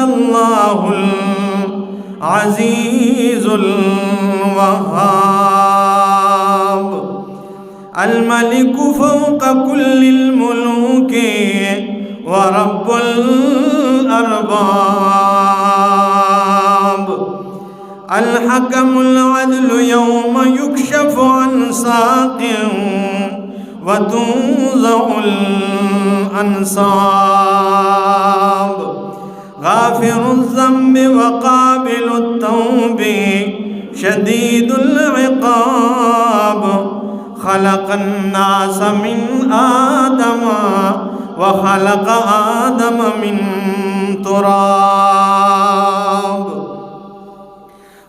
الله العزيز الوهاب الملك فوق كل الملوك ورب الأرباب الحكم العدل يوم يكشف عن ساق وتنزع الأنصاب غافر الذنب وقابل التوب شديد العقاب خلق الناس من آدم وخلق آدم من تراب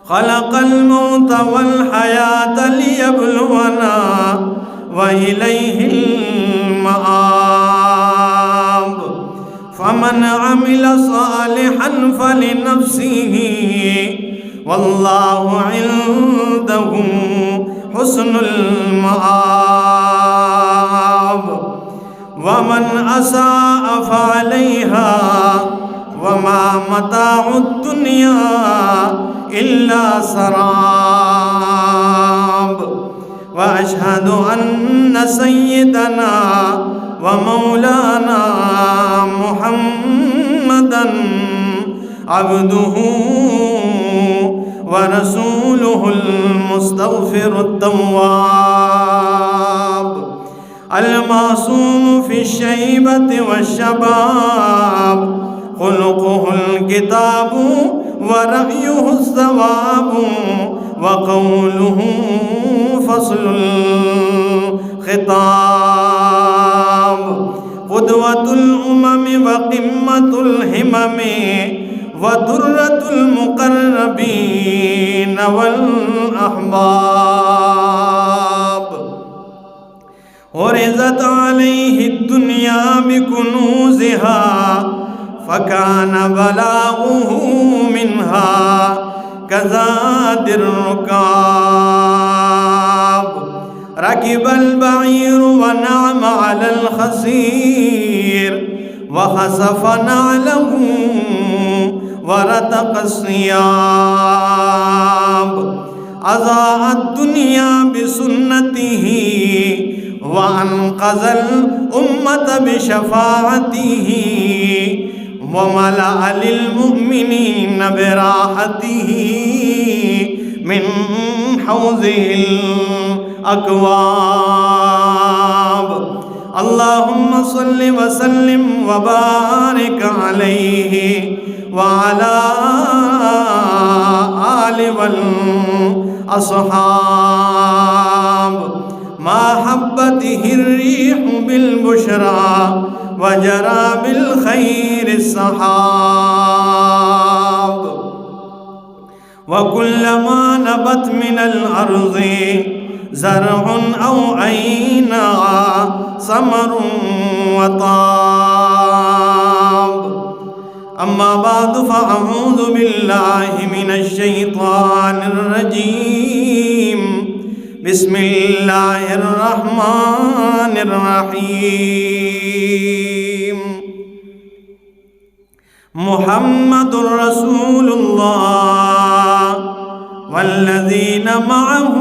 خلق الموت والحياة ليبلونا وإليه المآب فمن عمل صالحا فلنفسه والله عنده حسن المآب ومن أساء فعليها وما متاع الدنيا إلا سراب وأشهد أن سيدنا ومولانا محمدًا عبده ورسوله المستغفر التواب المعصوم في الشيبة والشباب خلقه الكتاب ورأيه الثواب وقوله فصل الخطاب قدوة الأمم وقمة الهمم ودرة المقربين والأحباب ورزت عليه الدنيا بكنوزها فكان بلاغه منها كزاد الركاب ركب البعير ونعم على الخسير وخسف نعله ورتق الثياب أضاء الدنيا بسنته وأنقذ الأمة بشفاعته وملأ للمؤمنين براحته من حوضه الأكواب اللهم صل وسلم وبارك عليه وعلى آله والأصحاب ما حبته الريح بالبشرى وجرى بالخير السحاب وكلما نبت من الأرض زرع أو عينا ثمر وطاب أما بعد فأعوذ بالله من الشيطان الرجيم بسم الله الرحمن الرحيم محمد رسول الله والذين معه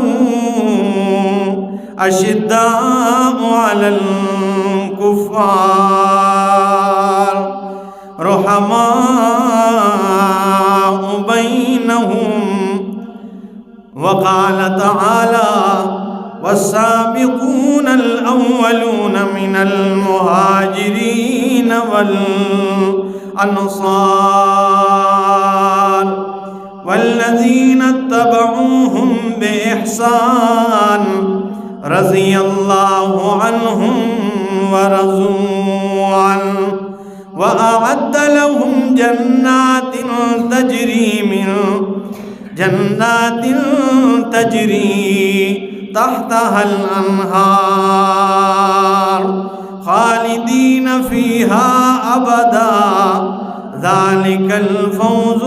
أشداء على الكفار رحماء بينهم وقال تعالى والسابقون الأولون من المهاجرين والأنصار والذين اتبعوهم بإحسان رضي الله عنهم ورضوا عنه وأعد لهم جنات تجري تحتها الأنهار خالدين فيها أبدا ذلك الفوز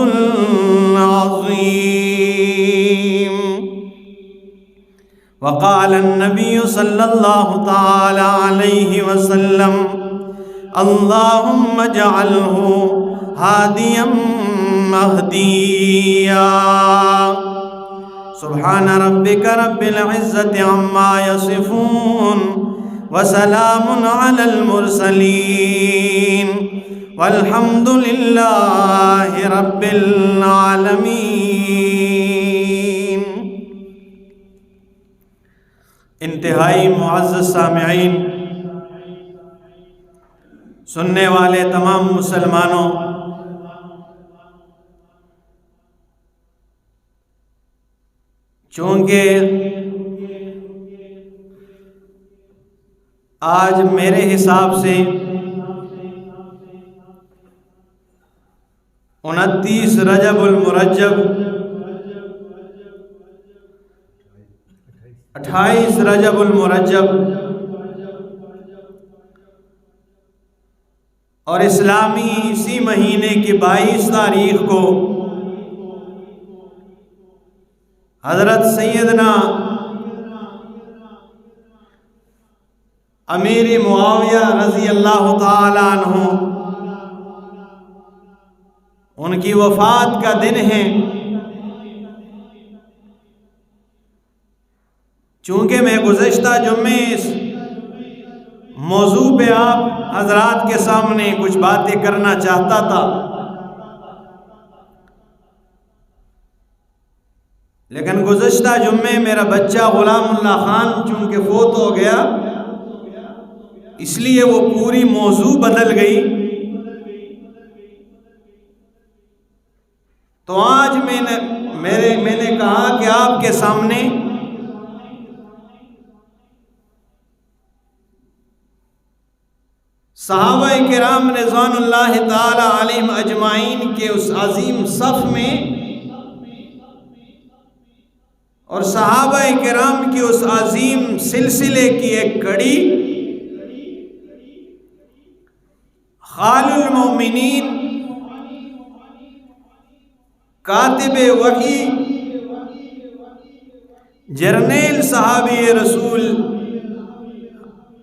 العظيم وقال النبي صلى الله تعالى عليه وسلم اللهم اجعله هاديا مهديا سبحان ربك رب العزة عما يصفون وسلام على المرسلين والحمد لله رب العالمين۔ انتہائی معزز سامعین، سننے والے تمام مسلمانوں، چونکہ آج میرے حساب سے 29 رجب المرجب 28 رجب المرجب اور اسلامی اسی مہینے کی 22 تاریخ کو حضرت سیدنا امیر معاویہ رضی اللہ تعالیٰ عنہ ان کی وفات کا دن ہے۔ چونکہ میں گزشتہ جمعے اس موضوع پہ آپ حضرات کے سامنے کچھ باتیں کرنا چاہتا تھا، لیکن گزشتہ جمعے میرا بچہ غلام اللہ خان چونکہ فوت ہو گیا، اس لیے وہ پوری موضوع بدل گئی۔ تو آج میں نے کہا کہ آپ کے سامنے صحابہ کرام رضوان اللہ تعالی علیہم اجمعین کے اس عظیم صف میں اور صحابہ کرام کے اس عظیم سلسلے کی ایک کڑی خال المؤمنین کاتب وحی جرنیل صحابی رسول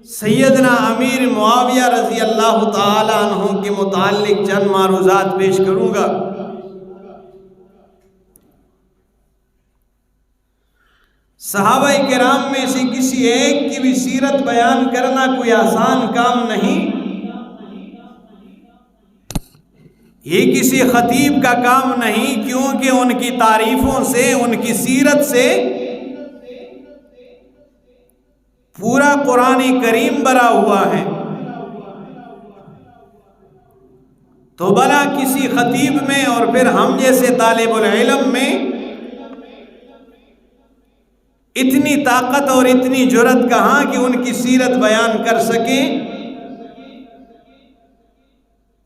سیدنا امیر معاویہ رضی اللہ تعالی عنہ کے متعلق چند معروضات پیش کروں گا۔ صحابہ کرام میں سے کسی ایک کی بھی سیرت بیان کرنا کوئی آسان کام نہیں، یہ کسی خطیب کا کام نہیں، کیونکہ ان کی تعریفوں سے، ان کی سیرت سے پورا قرآن کریم بھرا ہوا ہے۔ تو بھلا کسی خطیب میں اور پھر ہم جیسے طالب العلم میں اتنی طاقت اور اتنی جرأت کہاں کہ ان کی سیرت بیان کر سکیں؟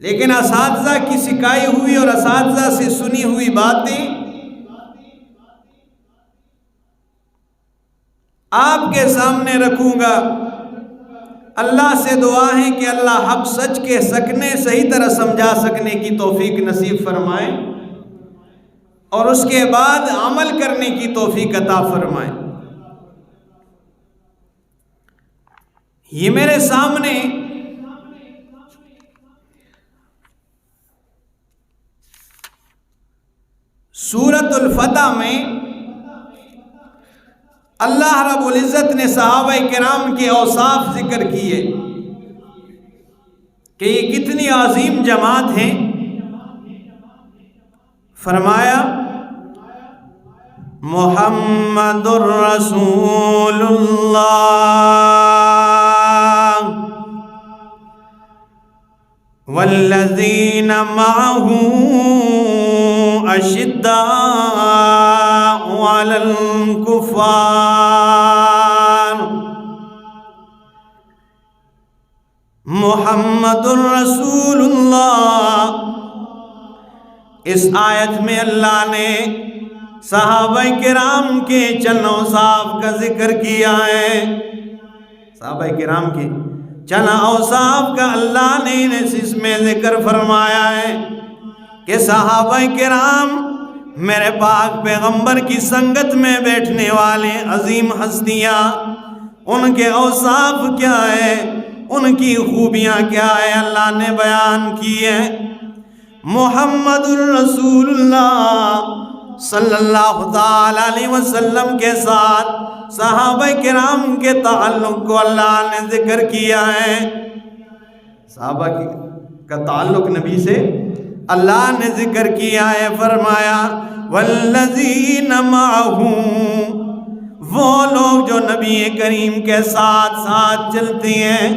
لیکن اساتذہ کی سکھائی ہوئی اور اساتذہ سے سنی ہوئی باتیں آپ کے سامنے رکھوں گا۔ اللہ سے دعا ہے کہ اللہ حق سچ کے سکنے صحیح طرح سمجھا سکنے کی توفیق نصیب فرمائے اور اس کے بعد عمل کرنے کی توفیق عطا فرمائے۔ یہ میرے سامنے سورۃ الفتح میں اللہ رب العزت نے صحابہ کرام کے اوصاف ذکر کیے کہ یہ کتنی عظیم جماعت ہیں۔ فرمایا محمد الرسول اللہ والذین معه اشداء علی الکفار محمد الرسول اللہ۔ اس آیت میں اللہ نے صحابہ کرام کے چند اوصاف کا ذکر کیا ہے۔ صحابہ کرام کے چند اوصاف کا اللہ نے اس میں ذکر فرمایا ہے کہ صحابہ کرام میرے پاک پیغمبر کی سنگت میں بیٹھنے والے عظیم ہستیاں، ان کے اوصاف کیا ہے، ان کی خوبیاں کیا ہے، اللہ نے بیان کی ہے۔ محمد الرسول اللہ صلی اللہ تعالیٰ علیہ وسلم کے ساتھ صحابہ کرام کے تعلق کو اللہ نے ذکر کیا ہے. صحابہ کا تعلق نبی سے اللہ نے ذکر کیا ہے. فرمایا والذین معہ، وہ لوگ جو نبی کریم کے ساتھ ساتھ چلتے ہیں،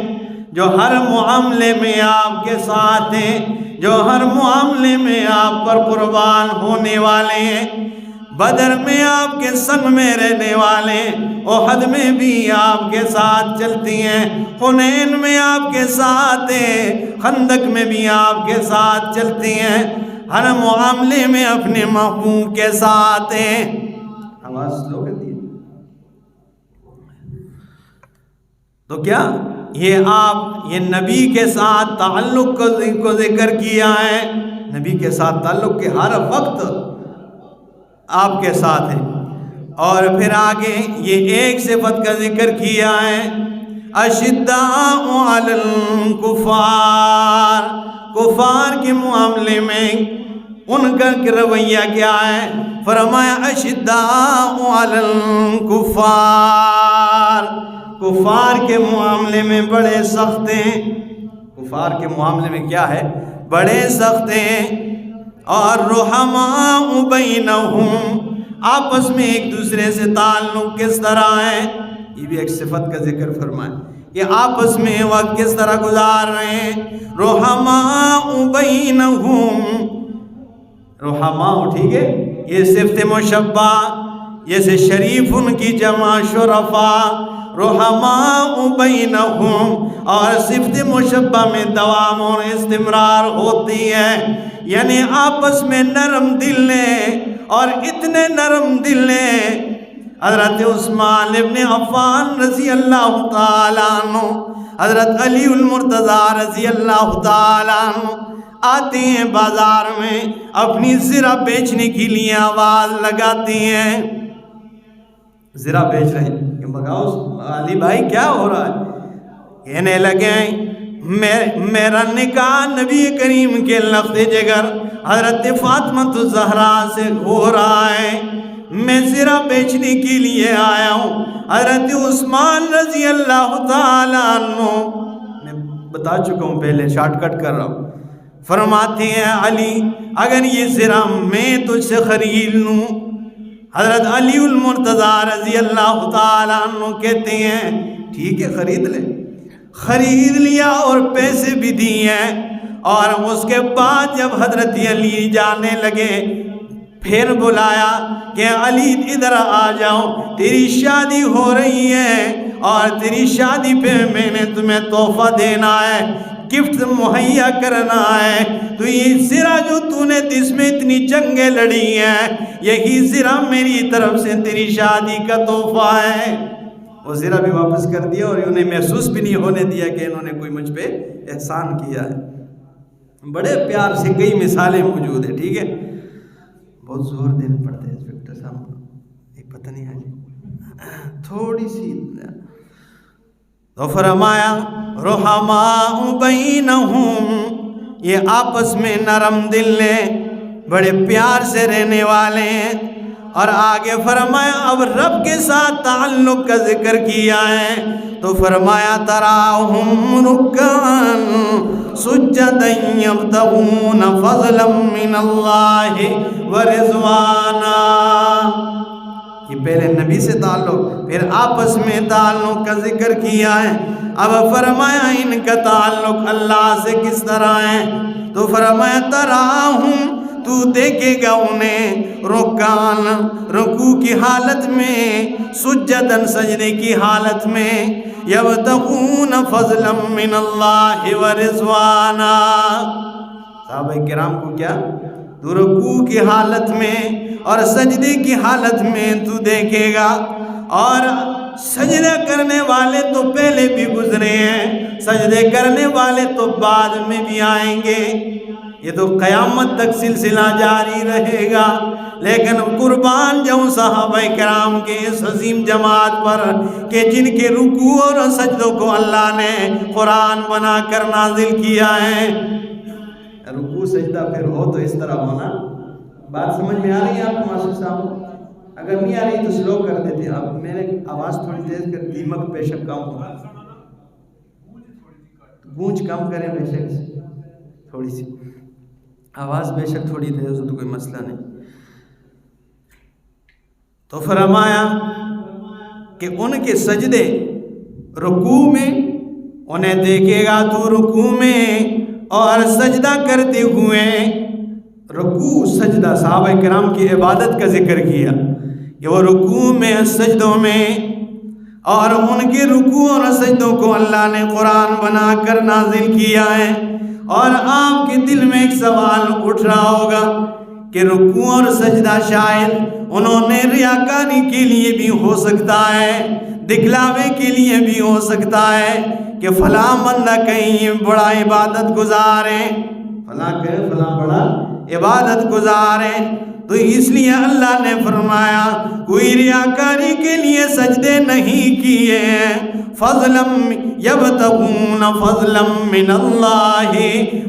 جو ہر معاملے میں آپ کے ساتھ ہیں، جو ہر معاملے میں آپ پر قربان ہونے والے ہیں، بدر میں آپ کے سنگ میں رہنے والے، احد میں بھی آپ کے ساتھ چلتی ہیں، حنین میں آپ کے ساتھ ہیں، خندق میں بھی آپ کے ساتھ چلتی ہیں، ہر معاملے میں اپنے محبوب کے ساتھ ہیں. آواز سلو کر دی. تو کیا یہ نبی کے ساتھ تعلق کو ذکر کیا ہے. نبی کے ساتھ تعلق کے ہر وقت آپ کے ساتھ ہے. اور پھر آگے یہ ایک صفت کا ذکر کیا ہے، اشداء علی الکفار. کفار کے معاملے میں ان کا رویہ کیا ہے؟ فرمایا اشداء علی الکفار. کفار کے معاملے میں بڑے سخت ہیں. کفار کے معاملے میں کیا ہے؟ بڑے سخت ہیں. اور رحماء بینہم، آپس میں ایک دوسرے سے تعلق کس طرح ہے، یہ بھی ایک صفت کا ذکر فرمائے کہ آپس میں وقت کس طرح گزار رہے ہیں. رحماء بینہم، رحماء ٹھیک ہے، یہ صفت مشبہ، جیسے شریف ان کی جمع شرفا. رحماء بینہم، اور صفت مشبہ میں دوام اور استمرار ہوتی ہے، یعنی آپس میں نرم دل ہیں. اور اتنے نرم دل ہیں، حضرت عثمان ابن عفان رضی اللہ تعالیٰ عنہ، حضرت علی المرتضیٰ رضی اللہ تعالیٰ عنہ آتے ہیں بازار میں، اپنی زرہ بیچنے کے لیے آواز لگاتی ہیں. زرہ بیچ رہے ہیں کہ بگاؤ علی بھائی کیا ہو رہا ہے؟ کہنے لگے میرا نکاح نبی کریم کے لخت جگر حضرت فاطمہ الزہرا سے ہو رہا ہے، میں زرہ بیچنے کے لیے آیا ہوں. حضرت عثمان رضی اللہ تعالیٰ عنہ، میں بتا چکا ہوں پہلے، شارٹ کٹ کر رہا ہوں، فرماتے ہیں علی اگر یہ زرہ میں تجھ سے خرید لوں. حضرت علی المرتضیٰ رضی اللہ تعالیٰ عنہ کہتے ہیں ٹھیک ہے خرید لے. خرید لیا اور پیسے بھی دیے. اور اس کے بعد جب حضرت علی جانے لگے، پھر بلایا کہ علی ادھر آ جاؤ، تیری شادی ہو رہی ہے اور تیری شادی پہ میں نے تمہیں تحفہ دینا ہے، گفٹ مہیا کرنا ہے. تو یہ زرہ جو تو نے جس میں اتنی جنگیں لڑی ہیں، یہی زرہ میری طرف سے تیری شادی کا تحفہ ہے. وہ زرہ بھی واپس کر دیا اور انہیں محسوس بھی نہیں ہونے دیا کہ انہوں نے کوئی مجھ پہ احسان کیا ہے. بڑے پیار سے کئی مثالیں موجود ہیں. ٹھیک ہے، بہت زور دینا پڑتا ہے انسپیکٹر صاحب، ایک پتہ نہیں ہے تھوڑی سی. تو فرمایا رحماء بینہم، یہ آپس میں نرم دل ہیں، بڑے پیار سے رہنے والے ہیں. اور آگے فرمایا اب رب کے ساتھ تعلق کا ذکر کیا ہے تو فرمایا تراہم رکعن سجدا یبتغون فضلا من اللہ ورضوانا. یہ پہلے نبی سے تعلق، پھر آپس میں تعلق کا ذکر کیا ہے. اب فرمایا ان کا تعلق اللہ سے کس طرح ہے تو فرمایا تراہم، تو دیکھے گا انہیں رکعن، رکوع کی حالت میں، سجدن سجدے کی حالت میں، یبتغون فضلا من اللہ ورضوانا. صحابہ کرام کو کیا تو رکوع کی حالت میں اور سجدے کی حالت میں تو دیکھے گا. اور سجدہ کرنے والے تو پہلے بھی گزرے ہیں، سجدے کرنے والے تو بعد میں بھی آئیں گے. یہ تو قیامت تک سلسلہ جاری رہے گا. لیکن قربان جاؤں صحابہ کرام کے اس عظیم جماعت پر کہ جن کے رکوع اور سجدوں کو اللہ نے قرآن بنا کر نازل کیا ہے. رکوع سجدہ پھر ہو تو اس طرح ہونا. بات سمجھ میں آ رہی ہے آپ کو ماسٹر صاحب؟ اگر نہیں آ رہی تو سلو کر دیتے. اب میں نے آواز تھوڑی تیز کر دی، دیمک بے شک کم ہو، گونج کم کریں بے شک، تھوڑی سی آواز بے شک تھوڑی تیز ہو تو کوئی مسئلہ نہیں. تو فرمایا کہ ان کے سجدے رکوع میں انہیں دیکھے گا تو رکوع میں اور سجدہ کرتے ہوئے. رکوع سجدہ صحابہ کرام کی عبادت کا ذکر کیا کہ وہ رکوع میں سجدوں میں، اور ان کے رکوع اور سجدوں کو اللہ نے قرآن بنا کر نازل کیا ہے. اور آپ کے دل میں ایک سوال اٹھ رہا ہوگا کہ رکوع اور سجدہ شاید انہوں نے ریاکاری کے لیے بھی ہو سکتا ہے، دکھلاوے کے لیے بھی ہو سکتا ہے کہ فلاں بندہ کہیں بڑا عبادت گزار ہے، فلاں کہیں فلاں بڑا عبادت گزار ہے. تو اس لیے اللہ نے فرمایا کوئی ریاکاری کے لیے سجدے نہیں کیے ہیں. فضلم یبتغون فضلم من اللہ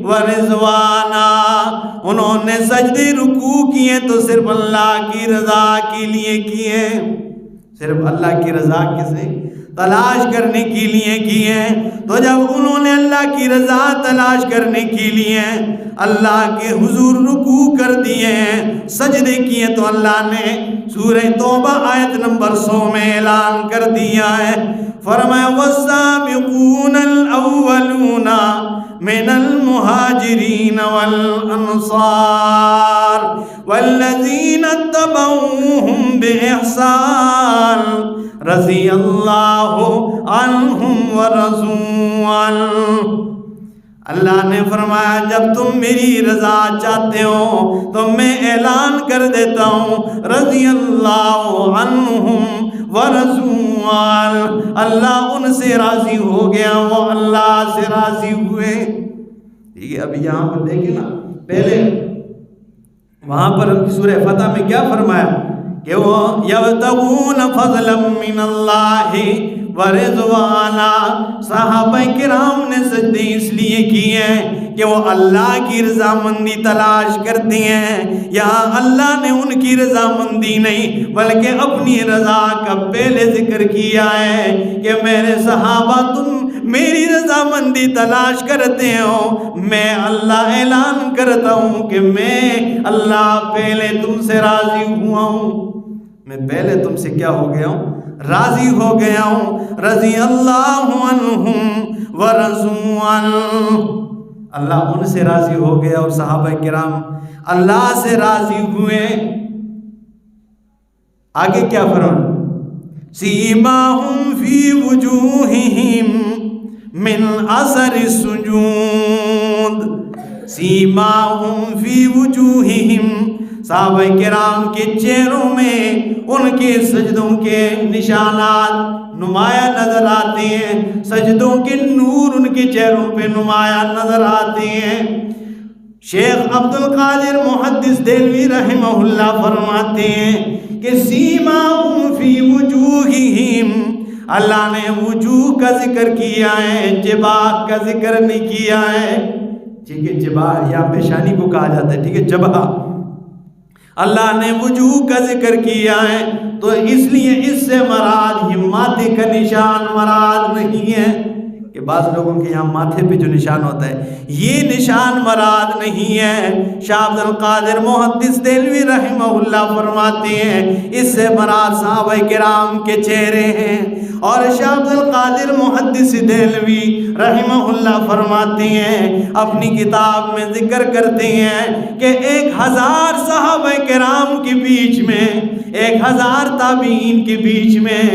ورضوانا، انہوں نے سجدے رکوع کیے تو صرف اللہ کی رضا کے لیے کیے، صرف اللہ کی رضا کسے تلاش کرنے کے لیے کیے. تو جب انہوں نے اللہ کی رضا تلاش کرنے کے لیے اللہ کے حضور رکوع کر دیے، سجدے کیے، تو اللہ نے سورہ توبہ آیت نمبر 100 میں اعلان کر دیا ہے. فرمایا والسابقون الاولون من المہاجرین والانصار والذین اتبعوہم باحسان رضی اللہ عنہم ورضوا عنہ. اللہ نے فرمایا جب تم میری رضا چاہتے ہو تو میں اعلان کر دیتا ہوں رضی اللہ عنہم ورضوا عنہ، اللہ ان سے راضی ہو گیا، وہ اللہ سے راضی ہوئے. ٹھیک ہے. اب یہاں پر دیکھیں نا، پہلے وہاں پر سورہ فتح میں کیا فرمایا کہ وہ یبتغون فضلا من اللہ ورضوانا. صحابہ کرام نے سجدے اس لیے کیے ہیں کہ وہ اللہ کی رضامندی تلاش کرتے ہیں. یہاں اللہ نے ان کی رضامندی نہیں بلکہ اپنی رضا کا پہلے ذکر کیا ہے کہ میرے صحابہ تم میری رضامندی تلاش کرتے ہو، میں اللہ اعلان کرتا ہوں کہ میں اللہ پہلے تم سے راضی ہوا ہوں، میں پہلے تم سے کیا ہو گیا ہوں؟ راضی ہو گیا ہوں. رضی اللہ عنہم ورضوا عنہ، اللہ ان سے راضی ہو گیا اور صحابہ کرام اللہ سے راضی ہوئے. آگے کیا فرمایا؟ سیماہم فی وجوہہم من اثر السجود. سیماہم فی وجوہہم، صحابہ کرام کے چہروں میں ان کے سجدوں کے نشانات نمایاں نظر آتے ہیں، سجدوں کے نور ان کے چہروں پہ نمایاں نظر آتے ہیں. شیخ عبد القادر محدث دہلوی رحمہ اللہ فرماتے ہیں کہ سیماہم فی وجوہہم، اللہ نے وجوہ کا ذکر کیا ہے، جباہ کا ذکر نہیں کیا ہے. ٹھیک ہے، جباہ یا پیشانی کو کہا جاتا ہے، ٹھیک ہے، جبہہ. اللہ نے وجوہ کا ذکر کیا ہے تو اس لیے اس سے مراد یہ ماتھے کا نشان مراد نہیں ہے کہ بعض لوگوں کے یہاں ماتھے پہ جو نشان ہوتا ہے یہ نشان مراد نہیں ہے. شاہ عبد القادر محدث دہلوی رحمہ اللہ فرماتے ہیں اس سے مراد صحابہ کرام کے چہرے ہیں. اور شاہ عبد القادر محدث دہلوی رحمہ اللہ فرماتے ہیں، اپنی کتاب میں ذکر کرتے ہیں کہ 1000 صحابہ کرام کے بیچ میں، 1000 تابعین کے بیچ میں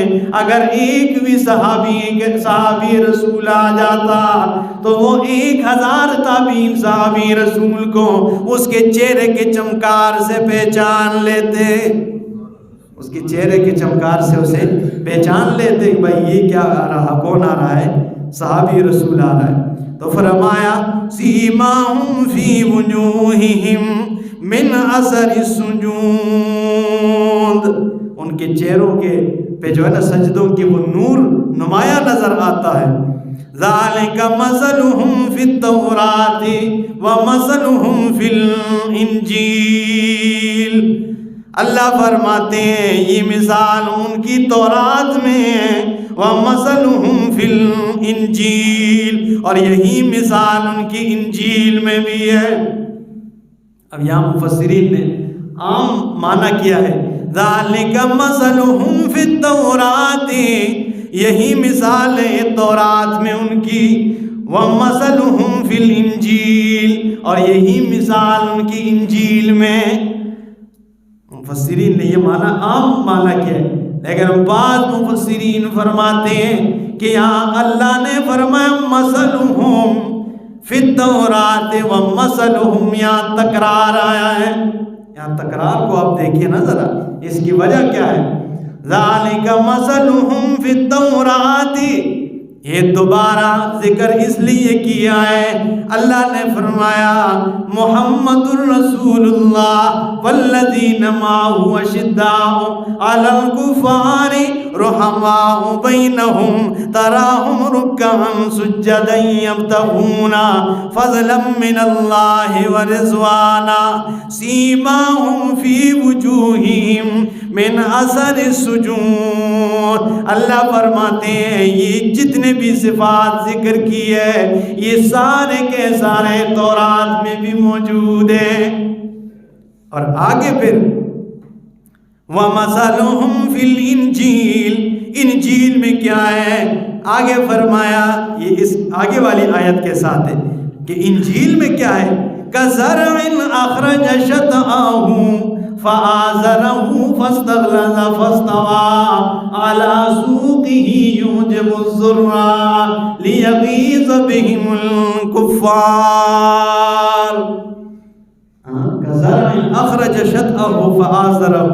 اگر ایک بھی صحابی رسول آ جاتا تو وہ 1000 تابعین صحابی رسول کو اس کے چہرے کے چمکار سے پہچان لیتے، اس کے چہرے کے چمکار سے اسے پہچان لیتے کہ بھائی یہ کیا آ رہا، کون آ رہا ہے؟ صحابی رسول آ رہا ہے. تو فرمایا سیماہم فی وجوہہم من اثر السجود، ان کے چہروں کے پہ جو ہے نا سجدوں کی وہ نور نمایاں نظر آتا ہے. ذالک مثلہم فی التوراۃ ومثلہم فی الانجیل، اللہ فرماتے ہیں یہ مثال ان کی تورات میں ہے، ومثلہم فی الانجیل، اور یہی مثال ان کی انجیل میں بھی ہے۔ اب یہاں مفسرین نے عام معنی کیا ہے، ذالک مثلہم فی التوراۃ، یہی مثال ہے تورات میں ان کی، ومثلہم فی الانجیل، اور یہی مثال ان کی انجیل میں۔ مفسرین نے یہ معنی عام معنی کیا ہے، لیکن بعض مفسرین فرماتے ہیں کہ یہاں اللہ نے فرمایا مثلہم فی التوراۃ ومثلہم، یہاں تکرار آیا ہے۔ یہاں تکرار کو آپ دیکھیے نا ذرا، اس کی وجہ کیا ہے؟ ذالک مثلہم فی التوراۃ، یہ دوبارہ ذکر اس لیے کیا ہے، اللہ نے فرمایا محمد الرسول اللہ والذین معہ اشداء علی الکفار رحماء بینہم تراہم رکعا سجدا یبتغون فضلا من اللہ ورضوانا سیماہم فی وجوہہم من اثر السجود۔ اللہ فرماتے ہیں یہ جتنے بھی صفات ذکر کی ہے یہ سارے کے سارے تورات میں بھی موجود ہیں۔ اور آگے پھر وَمَثَلُهُمْ فِي الْإِنْجِيلِ، انجیل میں کیا ہے؟ آگے فرمایا، یہ اس آگے والی آیت کے ساتھ ہے کہ انجیل میں کیا ہے؟ كَزَرْعٍ أَخْرَجَ شَطْأَهُ فَآزَرَهُ فَاسْتَغْلَظَ فَاسْتَوَى عَلَى سُوقِهِ يُعْجِبُ الزُّرَّاعَ لِيَغِيظَ بِهِمُ الْكُفَّارَ۔ كَزَرْعٍ أَخْرَجَ شَطْأَهُ فَآزَرَهُ،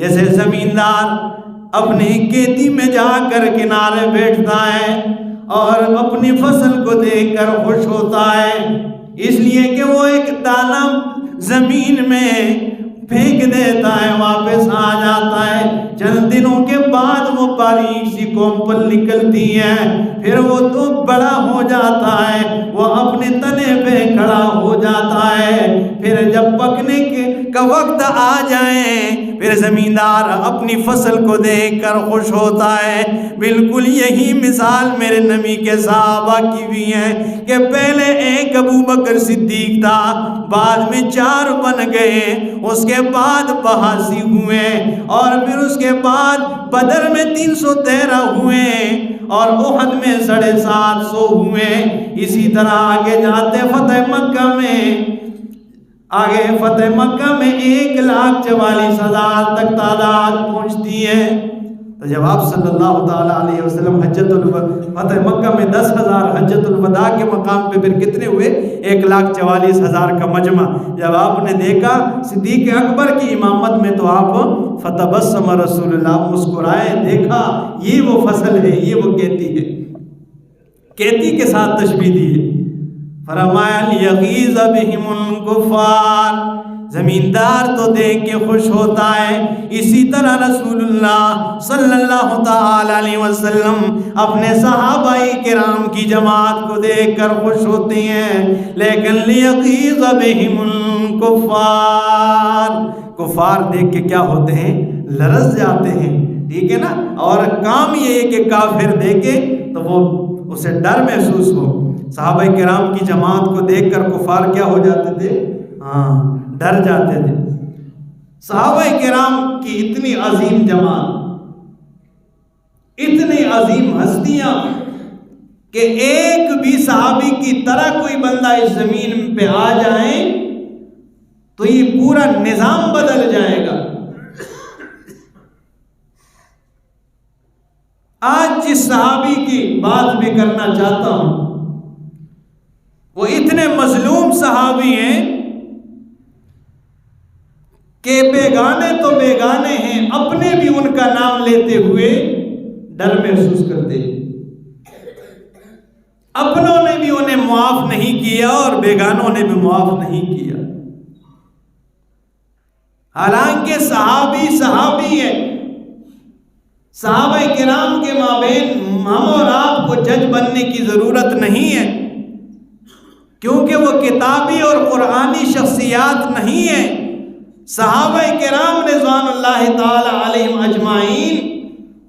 جیسے زمیندار اپنی کھیتی میں جا کر کنارے بیٹھتا ہے اور اپنی فصل کو دیکھ کر خوش ہوتا ہے، اس لیے کہ وہ ایک دانہ زمین میں پھینک دیتا ہے، واپس آ جاتا ہے، چند دنوں کے بعد وہ باریک سی کومپل نکلتی ہے، پھر وہ تو بڑا ہو جاتا ہے، وہ اپنے تنے پہ کھڑا ہو جاتا ہے، پھر جب پکنے کا وقت آ جائے پھر زمیندار اپنی فصل کو دیکھ کر خوش ہوتا ہے۔ بالکل یہی مثال میرے نبی کے صحابہ کی بھی ہے کہ پہلے ایک ابو بکر صدیق تھا، بعد میں 4 بن گئے، اس کے بعد 82 ہوئے، اور پھر اس کے بعد بدر میں 313 ہوئے، اور احد میں 750 ہوئے۔ اسی طرح آگے جاتے فتح مکہ میں 1,44,000 تک تعداد پہنچتی ہے۔ تو جب آپ صلی اللہ تعالیٰ علیہ وسلم فتح مکہ میں 10,000 حجۃ الوداع کے مقام پہ پھر کتنے ہوئے؟ 1,44,000 کا مجمع۔ جب آپ نے دیکھا صدیق اکبر کی امامت میں تو آپ فتبسم رسول اللہ، مسکرائے، دیکھا یہ وہ فصل ہے، یہ وہ کھیتی ہے، کھیتی کے ساتھ تشبیہ دی ہے۔ فرمایا لیغیظ بہم الکفار، زمیندار تو دیکھ کے خوش ہوتا ہے، اسی طرح رسول اللہ صلی اللہ تعالی علیہ وسلم اپنے صحابہ کرام کی جماعت کو دیکھ کر خوش ہوتے ہیں، لیکن لیغیظ بہم الکفار، کفار دیکھ کے کیا ہوتے ہیں؟ لرز جاتے ہیں، ٹھیک ہے نا؟ اور کام یہ ہے کہ کافر دیکھے تو وہ اسے ڈر محسوس ہو۔ صحابہ کرام کی جماعت کو دیکھ کر کفار کیا ہو جاتے تھے؟ ڈر جاتے تھے۔ صحابہ کرام کی اتنی عظیم جماعت، اتنی عظیم ہستیاں کہ ایک بھی صحابی کی طرح کوئی بندہ اس زمین پہ آ جائے تو یہ پورا نظام بدل جائے گا۔ آج جس صحابی کی بات میں کرنا چاہتا ہوں وہ اتنے مظلوم صحابی ہیں کہ بیگانے تو بیگانے ہیں، اپنے بھی ان کا نام لیتے ہوئے ڈر محسوس کرتے ہیں، اپنوں نے بھی انہیں معاف نہیں کیا اور بیگانوں نے بھی معاف نہیں کیا، حالانکہ صحابی ہے، صحابہ کرام کے مابین ہم اور آپ کو جج بننے کی ضرورت نہیں ہے، کیونکہ وہ کتابی اور قرآنی شخصیات نہیں ہیں۔ صحابہ کرام رضوان اللہ تعالی علیہم اجمعین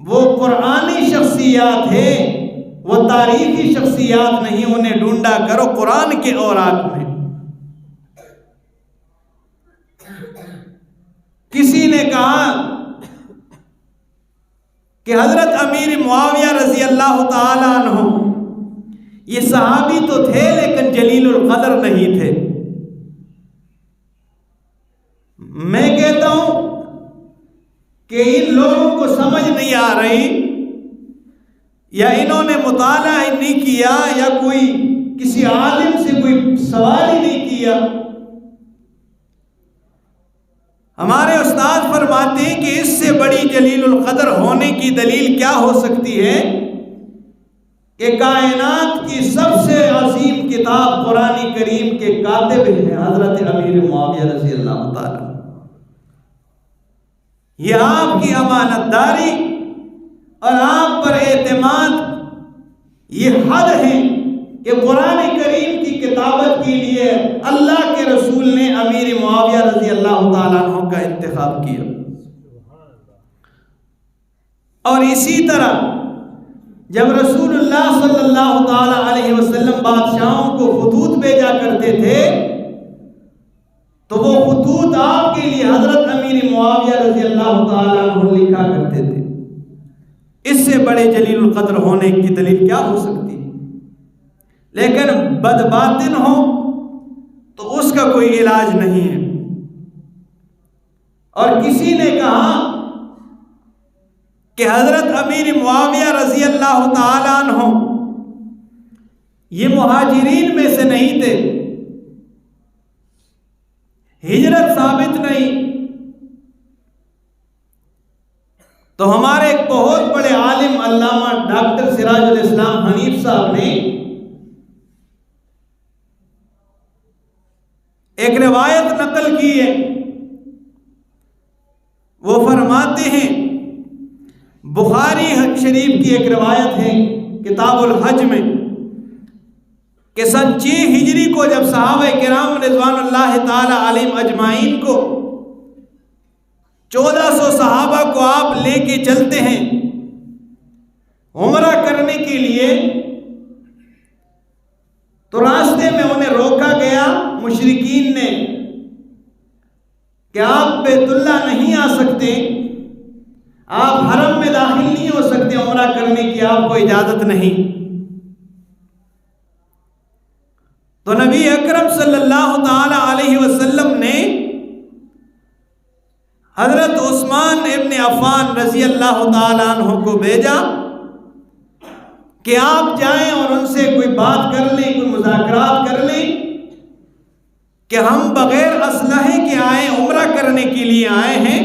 وہ قرآنی شخصیات ہیں، وہ تاریخی شخصیات نہیں۔ انہیں ڈھونڈا کرو قرآن کے اوراق میں۔ کسی نے کہا کہ حضرت امیر معاویہ رضی اللہ تعالی عنہ یہ صحابی تو تھے لیکن جلیل القدر نہیں تھے۔ میں کہتا ہوں کہ ان لوگوں کو سمجھ نہیں آ رہی، یا انہوں نے مطالعہ نہیں کیا، یا کوئی کسی عالم سے کوئی سوال ہی نہیں کیا۔ ہمارے استاد فرماتے ہیں کہ اس سے بڑی جلیل القدر ہونے کی دلیل کیا ہو سکتی ہے کہ کائنات کی سب سے عظیم کتاب قرآن کریم کے کاتب ہیں حضرت امیر معاویہ رضی اللہ تعالی۔ یہ آپ کی امانت داری اور آپ پر اعتماد یہ حد ہے کہ قرآن کریم کی کتابت کے لیے اللہ کے رسول نے امیر معاویہ رضی اللہ تعالیٰ عنہ کا انتخاب کیا۔ اور اسی طرح جب رسول اللہ صلی اللہ تعالیٰ علیہ وسلم بادشاہوں کو خطوط بھیجا کرتے تھے تو وہ خطوط آپ کے لیے حضرت امیر معاویہ رضی اللہ تعالیٰ عنہ لکھا کرتے تھے۔ اس سے بڑے جلیل القدر ہونے کی دلیل کیا ہو سکتی ہے؟ لیکن بدباطن ہو تو اس کا کوئی علاج نہیں ہے۔ اور کسی نے کہا کہ حضرت امیر معاویہ رضی اللہ تعالیٰ عنہ یہ مہاجرین میں سے نہیں تھے، ہجرت ثابت نہیں۔ تو ہمارے ایک بہت بڑے عالم علامہ ڈاکٹر سراج الاسلام حنیف صاحب نے ایک روایت نقل کی ہے۔ وہ فرماتے ہیں، بخاری شریف کی ایک روایت ہے کتاب الحج میں، کہ سن 6 ہجری کو جب صحابہ کرام رضوان اللہ تعالی علیہم اجمعین کو 1400 صحابہ کو آپ لے کے چلتے ہیں عمرہ کرنے کے لیے، تو راستے میں انہیں روکا گیا مشرکین نے کہ آپ بیت اللہ نہیں آ سکتے، آپ حرم میں داخل نہیں ہو سکتے، عمرہ کرنے کی آپ کو اجازت نہیں۔ تو نبی اکرم صلی اللہ تعالی علیہ وسلم نے حضرت عثمان ابن عفان رضی اللہ تعالیٰ عنہ کو بھیجا کہ آپ جائیں اور ان سے کوئی بات کر لیں، کوئی مذاکرات کر لیں کہ ہم بغیر اسلحے کے آئے، عمرہ کرنے کے لیے آئے ہیں،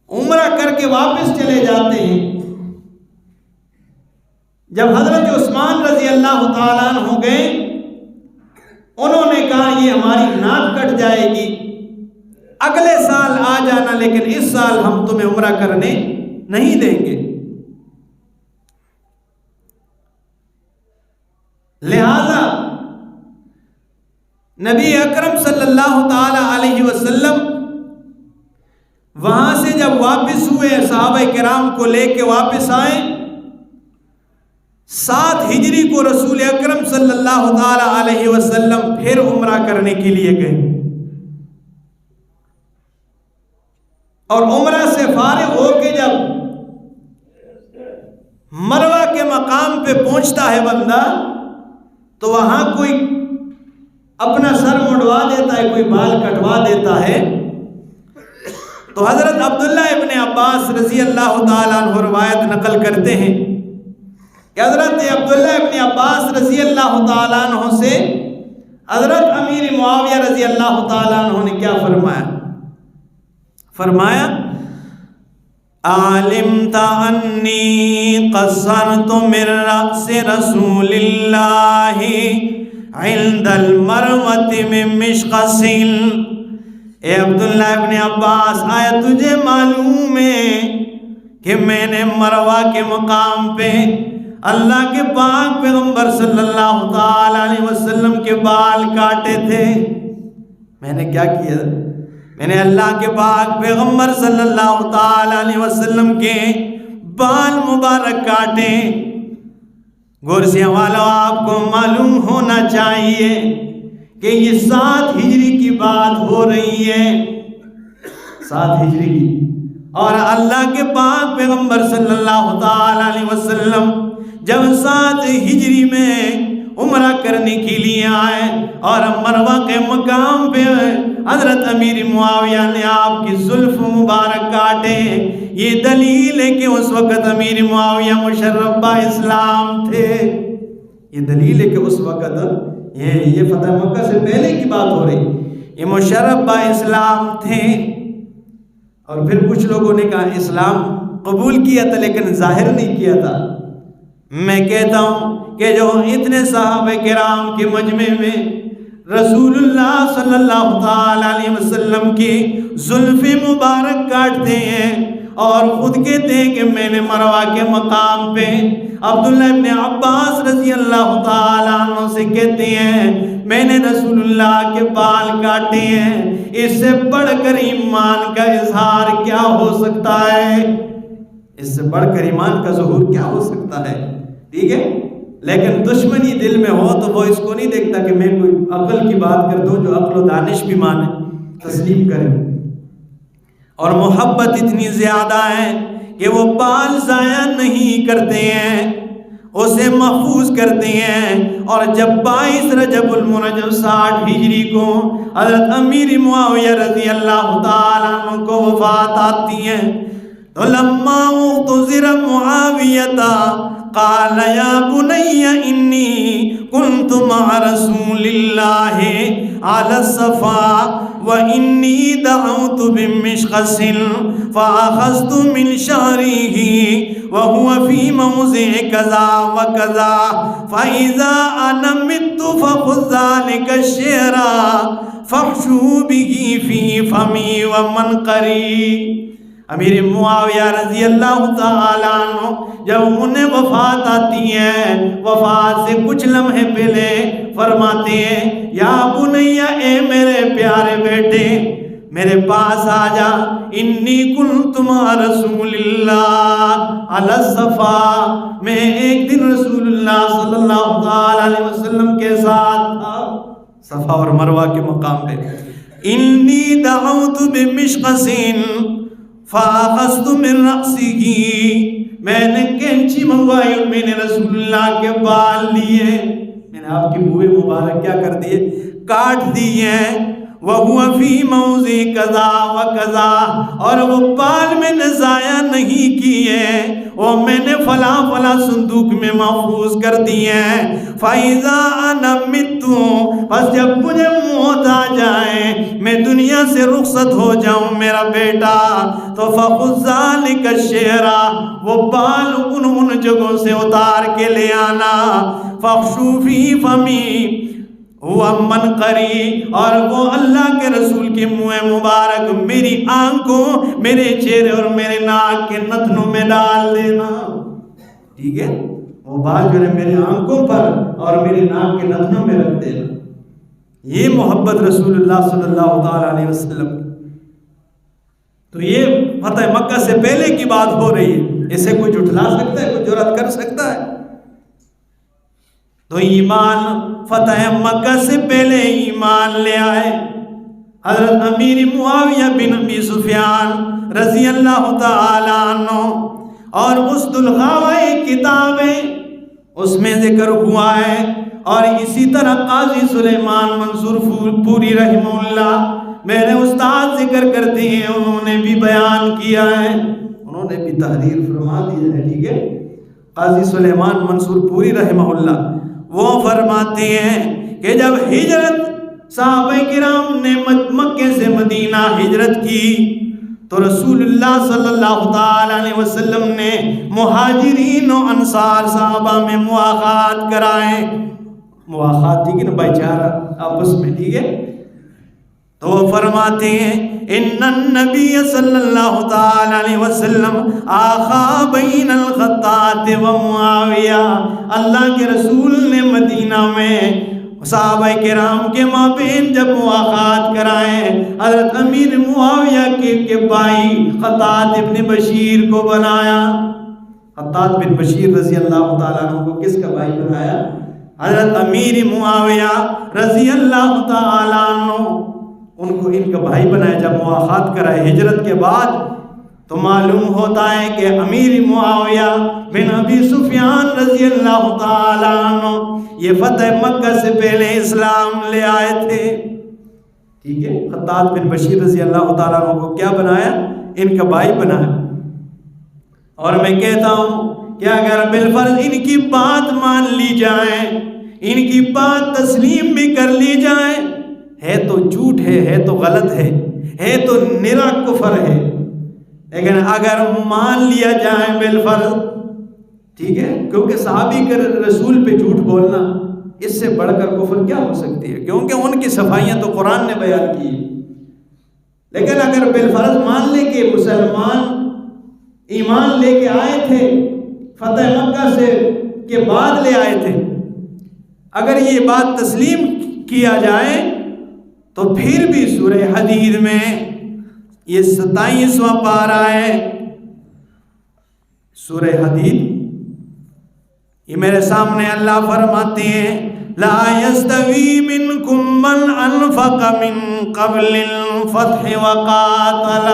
عمرہ کر کے واپس چلے جاتے ہیں۔ جب حضرت عثمان رضی اللہ تعالیٰ عنہ گئے، انہوں نے کہا یہ ہماری ناک کٹ جائے گی، اگلے سال آ جانا، لیکن اس سال ہم تمہیں عمرہ کرنے نہیں دیں گے۔ لہذا نبی اکرم صلی اللہ تعالی علیہ وسلم وہاں سے جب واپس ہوئے، صحابہ کرام کو لے کے واپس آئے، 7 ہجری کو رسول اکرم صلی اللہ تعالی علیہ وسلم پھر عمرہ کرنے کے لیے گئے، اور عمرہ سے فارغ ہو کے جب مروہ کے مقام پہ پہنچتا ہے بندہ، تو وہاں کوئی اپنا سر مڑوا دیتا ہے، کوئی بال کٹوا دیتا ہے۔ تو حضرت عبداللہ ابن عباس رضی اللہ تعالیٰ عنہ روایت نقل کرتے ہیں کہ حضرت عبداللہ ابن عباس رضی اللہ تعالیٰ عنہ سے حضرت امیر معاویہ رضی اللہ تعالیٰ عنہ نے کیا فرمایا؟ فرمایا، علمت انی قصرت من رأس رسول اللہ عند المروۃ من مشقص۔ اے عبداللہ ابن عباس، آیا تجھے معلوم ہے کہ میں نے مروہ کے مقام پہ اللہ کے پاک پیغمبر صلی اللہ تعالی علیہ وسلم کے بال کاٹے تھے. میں نے کیا کیا؟ میں نے اللہ کے پاک پیغمبر صلی اللہ تعالی علیہ وسلم کے بال مبارک کاٹے. گورسیاں والوں، آپ کو معلوم ہونا چاہیے کہ یہ 7 ہجری کی بات ہو رہی ہے، 7 ہجری کی. اور اللہ کے پاک پیغمبر صلی اللہ تعالی علیہ وسلم جب 7 ہجری میں عمرہ کرنے کے لیے آئے اور مروہ کے مقام پہ حضرت امیر معاویہ نے آپ کی زلف مبارک کاٹے، یہ دلیل ہے کہ اس وقت امیر معاویہ مشرف با اسلام تھے. یہ دلیل ہے کہ اس وقت یہ فتح مکہ سے پہلے کی بات ہو رہی، یہ مشرف با اسلام تھے. اور پھر کچھ لوگوں نے کہا اسلام قبول کیا تھا لیکن ظاہر نہیں کیا تھا. میں کہتا ہوں کہ جو اتنے صحابہ کرام کے مجمع میں رسول اللہ صلی اللہ تعالی علیہ وسلم کی زلف مبارک کاٹتے ہیں اور خود کہتے ہیں کہ میں نے مروہ کے مقام پہ عبداللہ ابن عباس رضی اللہ تعالیٰ عنہ سے کہتے ہیں میں نے رسول اللہ کے بال کاٹے ہیں. اس سے بڑھ کر ایمان کا اظہار کیا ہو سکتا ہے؟ اس سے بڑھ کر ایمان کا ظہور کیا ہو سکتا ہے؟ ٹھیک ہے، لیکن دشمنی دل میں ہو تو وہ اس کو نہیں دیکھتا کہ میں کوئی عقل کی بات کر دوں جو عقل و دانش بھی مانے، تسلیم کرے. اور محبت اتنی زیادہ ہے کہ وہ بال ضائع نہیں کرتے ہیں، اسے محفوظ کرتے ہیں. اور جب 22 رجب المرجب 60 ہجری کو حضرت امیر معاویہ رضی اللہ تعالیٰ عنہ کو وفات آتی ہے تو لما احتضر معاویہ قال یا بنی انی کنت مع رسول اللہ علی الصفا وانی دعوت بمشخص فاخذت من شعره وهو في موضع كذا وكذا فاذا انا مت فخذ ذلك الشعر فاحشو به في فمي ومنقري. امیر معاویہ رضی اللہ تعالیٰ عنہ جب انہیں وفات آتی ہے، وفات سے کچھ لمحے پہلے فرماتے ہیں یا بنیہ، اے میرے پیارے بیٹے میرے پاس آ جا، انی کنت مع رسول اللہ علی الصفا، میں ایک دن رسول اللہ صلی اللہ علیہ وسلم کے ساتھ تھا صفا اور مروہ کے مقام پہ. انی دعوت بمشخص فاخذت من رأسه، میں نے کینچی منگوائی اور میں نے رسول اللہ کے بال لیے، میں نے آپ کی بوئے مبارک کیا کر دیے؟ کاٹ دیے. وَهُوَ فِي مَوْضِعِ كَذَا وَكَذَا، اور وہ بال میں نے ضائع نہیں کیے، وہ میں نے فلاں فلاں صندوق میں محفوظ کر دیے. فَإِذَا أَنَا مِتُّ، بس جب مجھے موت آ جائے، میں دنیا سے رخصت ہو جاؤں میرا بیٹا، تو فَخُذْ ذَلِكَ الشِّعْرَ، وہ بال ان جگہوں سے اتار کے لے آنا. فَخْشُو فِي فَمِي وہ منقری، اور وہ اللہ کے رسول کے منہ مبارک میری آنکھوں، میرے چہرے اور میرے ناک کے نتنوں میں ڈال دینا. ٹھیک ہے، وہ بال جو ہے میرے آنکھوں پر اور میرے ناک کے نتنوں میں رکھ دینا. یہ محبت رسول اللہ صلی اللہ تعالی علیہ وسلم. تو یہ فتح مکہ سے پہلے کی بات ہو رہی ہے، اسے کوئی جھٹلا سکتا ہے؟ کوئی جرأت کر سکتا ہے؟ تو ایمان فتح مکہ سے پہلے ایمان لے آئے. حضرت امیر معاویہ بن ابی سفیان رضی اللہ تعالی عنہ، اور اس دلغاوہ کتابیں اس میں ذکر ہوا ہے. اور اسی طرح قاضی سلیمان منصور پوری رحمہ اللہ میرے استاد ذکر کرتے ہیں، انہوں نے بھی بیان کیا ہے، انہوں نے بھی تحریر فرما دی ہے. ٹھیک ہے، قاضی سلیمان منصور پوری رحمہ اللہ وہ فرماتے ہیں کہ جب ہجرت صحابہ کرام نے مکہ سے مدینہ ہجرت کی تو رسول اللہ صلی اللہ تعالی علیہ وسلم نے مہاجرین و انصار صحابہ میں مواخات کرائے. مواخات ٹھیک ہے نا، بھائی چارہ آپس میں. ٹھیک ہے، تو وہ فرماتے ہیں ان النبی صلی اللہ تعالی علیہ وسلم آخا بین الخطات و معاویہ، اللہ کے رسول نے مدینہ میں صحابہ کرام کے مابین جب مواخات کرائے، حضرت امیر معاویہ کے بھائی خطات ابن بشیر کو بنایا۔ خطات بن بشیر رضی اللہ تعالیٰ عنہ کو کس کا بھائی بنایا؟ حضرت امیر معاویہ رضی اللہ تعالیٰ عنہ ان کو ان کا بھائی بنایا جب مواخات کرائے ہجرت کے بعد۔ تو معلوم ہوتا ہے کہ امیر معاویہ بن ابی سفیان رضی اللہ تعالیٰ عنہ یہ فتح مکہ سے پہلے اسلام لے آئے تھے، ٹھیک ہے۔ خطات بن بشیر رضی اللہ تعالیٰ عنہ کو کیا بنایا؟ ان کا بھائی بنایا۔ اور میں کہتا ہوں کہ اگر بالفرض ان کی بات مان لی جائے، ان کی بات تسلیم بھی کر لی جائے، ہے تو جھوٹ ہے تو غلط ہے تو نرا کفر ہے، لیکن اگر مان لیا جائے بالفرض، ٹھیک ہے، کیونکہ صحابی کے رسول پہ جھوٹ بولنا اس سے بڑھ کر کفر کیا ہو سکتی ہے، کیونکہ ان کی صفائیاں تو قرآن نے بیان کی ہے۔ لیکن اگر بالفرض مان لے کہ مسلمان ایمان لے کے آئے تھے، فتح مکہ سے کے بعد لے آئے تھے، اگر یہ بات تسلیم کیا جائے تو پھر بھی سورہ حدید میں یہ 27واں پارہ ہے، سورہ حدید، یہ میرے سامنے اللہ فرماتے ہیں لا يستوی منکم من انفق من قبل الفتح وقاتل۔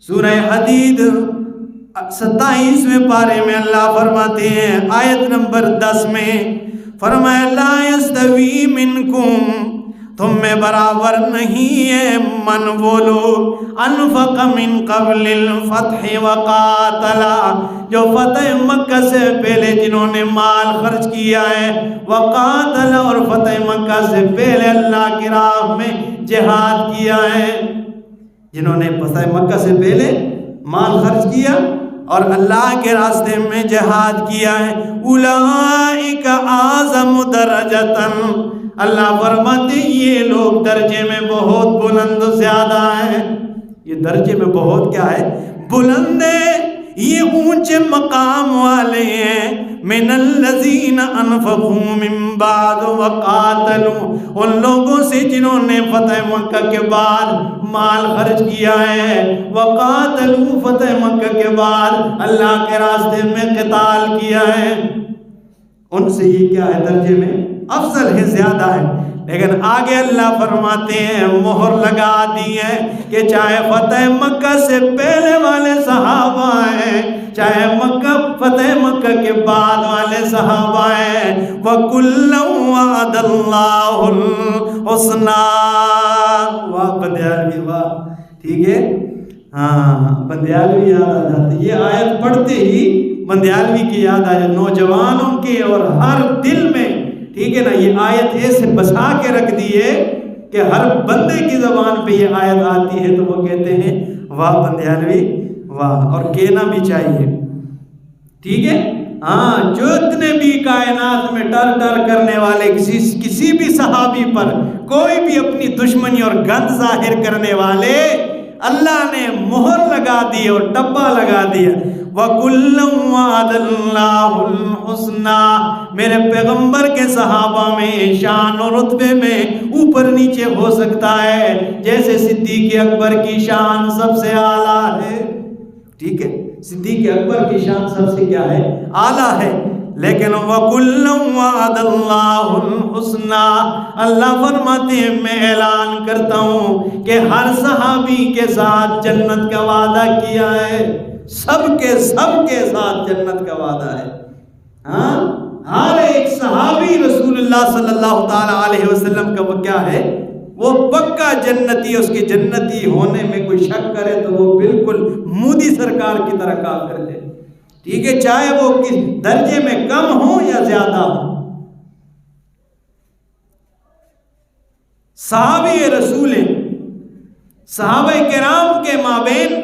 سورہ حدید 27ویں پارے میں اللہ فرماتے ہیں آیت نمبر 10 میں فرمایا لا يستوی منکم، تم میں برابر نہیں ہے من وہ لوگ انفق من قبل الفتح وقاتل، جو فتح مکہ سے پہلے جنہوں نے مال خرچ کیا ہے، وقاتل اور فتح مکہ سے پہلے اللہ کی راہ میں جہاد کیا ہے، جنہوں نے فتح مکہ سے پہلے مال خرچ کیا اور اللہ کے راستے میں جہاد کیا ہے، اولئک اعظم درجۃ، اللہ فرماتے یہ لوگ درجے میں بہت بلند زیادہ ہیں، یہ درجے میں بہت کیا ہے؟ بلند ہے، یہ اونچے مقام والے ہیں، من الذین انفقوا من بعد وقاتلوا، ان لوگوں سے جنہوں نے فتح مکہ کے بعد مال خرچ کیا ہے، وقاتلوا فتح مکہ کے بعد اللہ کے راستے میں قتال کیا ہے، ان سے یہ کیا ہے؟ درجے میں افضل ہے، زیادہ ہے۔ لیکن آگے اللہ فرماتے ہیں مہر لگا دی ہے کہ چاہے فتح مکہ سے پہلے والے صحابہ ہیں، چاہے فتح مکہ کے بعد والے صحابہ ہیں، وَكُلًّا وَعَدَ اللَّهُ الْحُسْنَى۔ واہ بندیالوی، واہ، ٹھیک ہے، ہاں بندیالوی یاد آ جاتی، یہ آیت پڑھتے ہی بندیالوی کی یاد آ جاتی، نوجوانوں کے اور ہر دل میں، ٹھیک ہے نا، یہ آیت ایسے بسا کے رکھ دی ہے کہ ہر بندے کی زبان پہ یہ آیت آتی ہے تو وہ کہتے ہیں واہ بندیالوی واہ، اور کہنا بھی چاہیے، ٹھیک ہے، ہاں، جو اتنے بھی کائنات میں ڈر کرنے والے کسی بھی صحابی پر کوئی بھی اپنی دشمنی اور گند ظاہر کرنے والے، اللہ نے مہر لگا دی اور ڈبہ لگا دیا، وَكُلًّا وَعَدَ اللَّهُ الْحُسْنَى۔ میرے پیغمبر کے صحابہ میں شان اور رتبے میں اوپر نیچے ہو سکتا ہے، جیسے صدیق اکبر کی شان سب سے اعلیٰ ہے، ٹھیک ہے، صدیق اکبر کی شان سب سے کیا ہے؟ اعلیٰ ہے، لیکن وَكُلًّا وَعَدَ اللَّهُ الْحُسْنَى، اللہ فرماتے ہیں میں اعلان کرتا ہوں کہ ہر صحابی کے ساتھ جنت کا وعدہ کیا ہے، سب کے ساتھ جنت کا وعدہ ہے، ہاں، ہر ایک صحابی رسول اللہ صلی اللہ تعالی علیہ وسلم کا وہ کیا ہے؟ وہ پکا جنتی، اس کے جنتی ہونے میں کوئی شک کرے تو وہ بالکل مودی سرکار کی طرح کافر ہے، ٹھیک ہے، چاہے وہ کس درجے میں کم ہو یا زیادہ ہو۔ صحابی رسول، صحابہ کرام کے مابین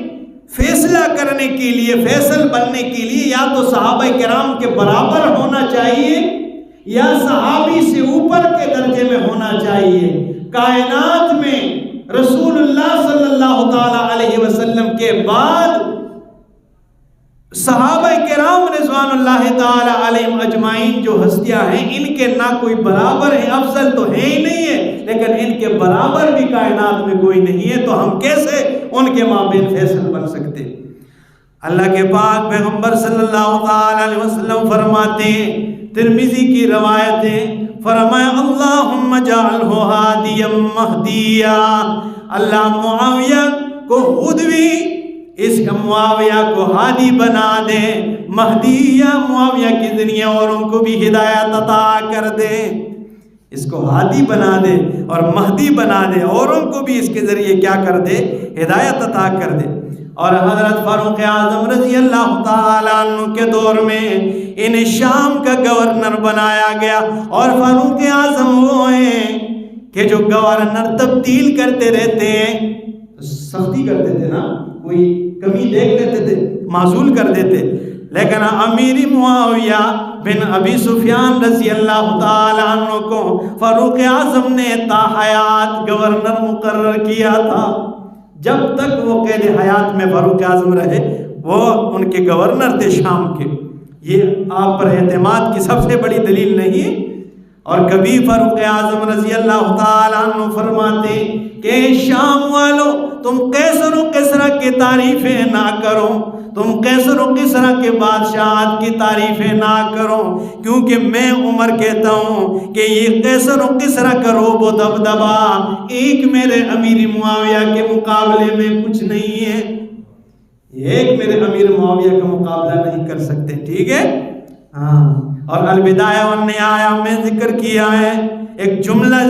فیصلہ کرنے کے لیے، فیصل بننے کے لیے یا تو صحابہ کرام کے برابر ہونا چاہیے یا صحابی سے اوپر کے درجے میں ہونا چاہیے۔ کائنات میں رسول اللہ صلی اللہ تعالی علیہ وسلم کے بعد صحابہ کرام رضوان اللہ تعالی علیہم اجمعین جو ہستیاں ہیں، ان کے نہ کوئی برابر ہے، افضل تو ہے ہی نہیں ہے، لیکن ان کے برابر بھی کائنات میں کوئی نہیں ہے، تو ہم کیسے ان کے مابین فیصل بن سکتے؟ اللہ کے پاک پیغمبر صلی اللہ علیہ وسلم فرماتے ہیں، ترمذی کی روایت ہے، فرمایا اللہم جعلہ ہادیا مہدیا، اللہ معاویہ کو خود بھی اس معاویہ کو ہادی بنا دے، مہدیہ معاویہ کے ذریعے اوروں کو بھی ہدایت عطا کر دے، اس کو ہادی بنا دے اور مہدی بنا دے، اوروں کو بھی اس کے ذریعے کیا کر دے؟ ہدایت عطا کر دے۔ اور حضرت فاروق اعظم رضی اللہ تعالیٰ عنہ کے دور میں انہیں شام کا گورنر بنایا گیا، اور فاروق اعظم وہ ہیں کہ جو گورنر تبدیل کرتے رہتے ہیں، سختی کرتے تھے نا، کوئی کمی دیکھ لیتے تھے معزول کر دیتے، لیکن امیر معاویہ بن ابی سفیان رضی اللہ تعالیٰ عنہ کو فاروق اعظم نے تا حیات گورنر مقرر کیا تھا، جب تک وہ قید حیات میں فاروق اعظم رہے وہ ان کے گورنر تھے شام کے۔ یہ آپ پر اعتماد کی سب سے بڑی دلیل نہیں؟ اور کبھی فاروق اعظم رضی اللہ تعالیٰ عنہ فرماتے کہ شام والو تم قیصر و کسریٰ کی تعریفیں نہ کرو، تم قیصر و کسریٰ کے بادشاہت کی تعریفیں نہ کرو، کیونکہ میں عمر کہتا ہوں کہ یہ قیصر و کسریٰ کا روب و دبدبہ ایک میرے امیر معاویہ کے مقابلے میں کچھ نہیں ہے، ایک میرے امیر معاویہ کا مقابلہ نہیں کر سکتے، ٹھیک ہے؟ ہاں۔ اور البدایہ والنہایہ میں ذکر کیا ہے ایک جملہ،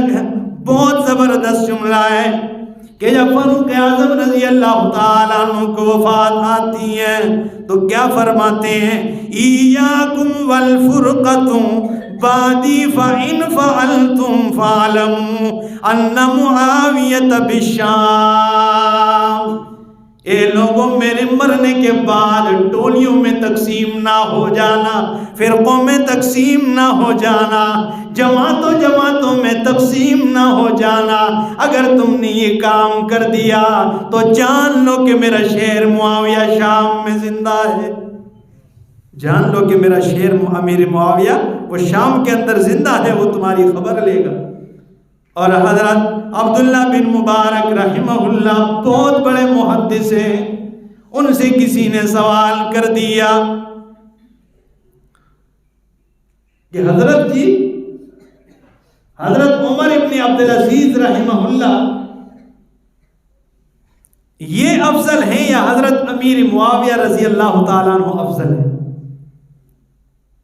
بہت زبردست جملہ ہے، کہ جب فاروق اعظم رضی اللہ تعالیٰ عنہ کو وفات آتی ہے تو کیا فرماتے ہیں؟ ایاکم والفرقۃ بعدی فإن فعلتم فاعلموا ان معاویۃ بالشام، اے لوگوں میرے مرنے کے بعد ٹولیوں میں تقسیم نہ ہو جانا، فرقوں میں تقسیم نہ ہو جانا، جماعتوں میں تقسیم نہ ہو جانا، اگر تم نے یہ کام کر دیا تو جان لو کہ میرا شہر معاویہ شام میں زندہ ہے، جان لو کہ میرا شہر امیر معاویہ وہ شام کے اندر زندہ ہے، وہ تمہاری خبر لے گا۔ اور حضرت عبداللہ بن مبارک رحمہ اللہ بہت بڑے محدث ہیں، ان سے کسی نے سوال کر دیا کہ حضرت جی، حضرت عمر ابن عبدالعزیز رحمہ اللہ یہ افضل ہیں یا حضرت امیر معاویہ رضی اللہ تعالیٰ عنہ افضل ہے؟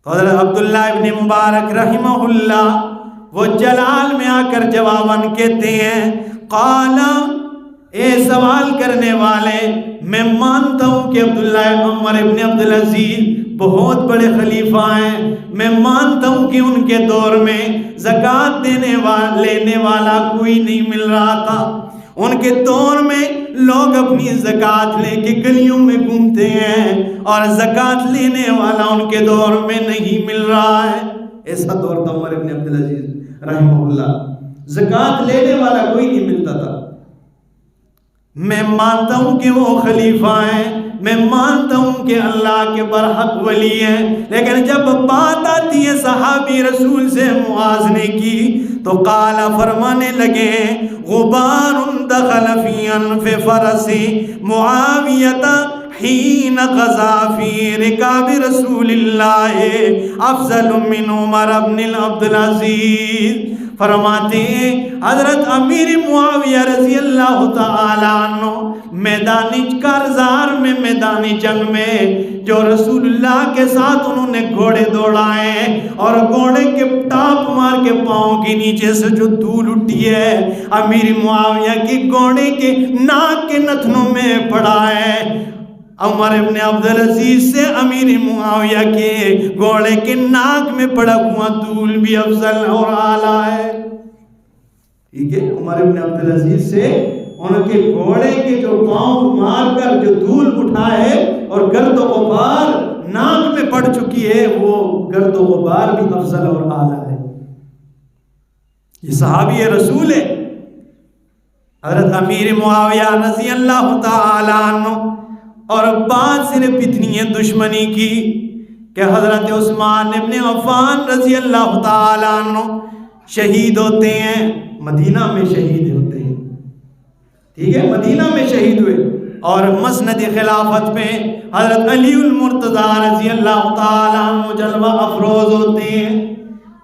تو حضرت عبداللہ ابن مبارک رحمہ اللہ وہ جلال میں آ کر جواباً کہتے ہیں، قالا، اے سوال کرنے والے، میں مانتا ہوں کہ عبداللہ عمر ابن عبدالعزیز بہت بڑے خلیفہ ہیں، میں مانتا ہوں کہ ان کے دور میں زکوٰۃ لینے والا کوئی نہیں مل رہا تھا، ان کے دور میں لوگ اپنی زکوٰۃ لے کے گلیوں میں گھومتے ہیں اور زکوٰۃ لینے والا ان کے دور میں نہیں مل رہا ہے، ایسا دور تھا عمر ابن عبدالعزیز رحمہ اللہ، زکوٰۃ لینے والا کوئی نہیں ملتا تھا۔ میں مانتا ہوں کہ وہ خلیفہ ہیں، میں مانتا ہوں کہ اللہ کے برحق ولی ہیں، لیکن جب بات آتی ہے صحابی رسول سے موازنے کی تو قال فرمانے لگے، غبار دخل فی انف فرس معاویۃ حین غزا فی رکاب رسول اللہ افضل من عمر بن عبدالعزیز، فرماتے ہیں حضرت امیر معاویہ رضی اللہ تعالیٰ عنہ میدان کارزار میں، میدان جنگ میں جو رسول اللہ کے ساتھ انہوں نے گھوڑے دوڑائے اور گھوڑے کے ٹاپ مار کے پاؤں کے نیچے سے جو دھول اٹھی ہے امیر معاویہ کی گھوڑے کے ناک کے نتنوں میں پڑا ہے، عمر ابن عبدالعزیز سے امیر معاویہ کے گھوڑے کے ناک میں پڑا ہوا دھول بھی افضل اور اعلیٰ ہے، ٹھیک ہے؟ عمر ابن عبدالعزیز سے ان کے گھوڑے کے جو پاؤں مار کر جو دھول اٹھا ہے اور گرد و غبار ناک میں پڑ چکی ہے، وہ گرد و غبار بھی افضل اور اعلیٰ ہے۔ یہ صحابی رسول ہے، حضرت امیر معاویہ رضی اللہ تعالیٰ عنہ، اور بات صرف اتنی ہے دشمنی کی کہ حضرت عثمان ابن عفان رضی اللہ تعالیٰ عنہ شہید ہوتے ہیں، مدینہ میں شہید ہوتے ہیں، ٹھیک ہے، مدینہ میں شہید ہوئے، اور مسند خلافت پہ حضرت علی المرتضیٰ رضی اللہ تعالیٰ عنہ جلوہ افروز ہوتے ہیں۔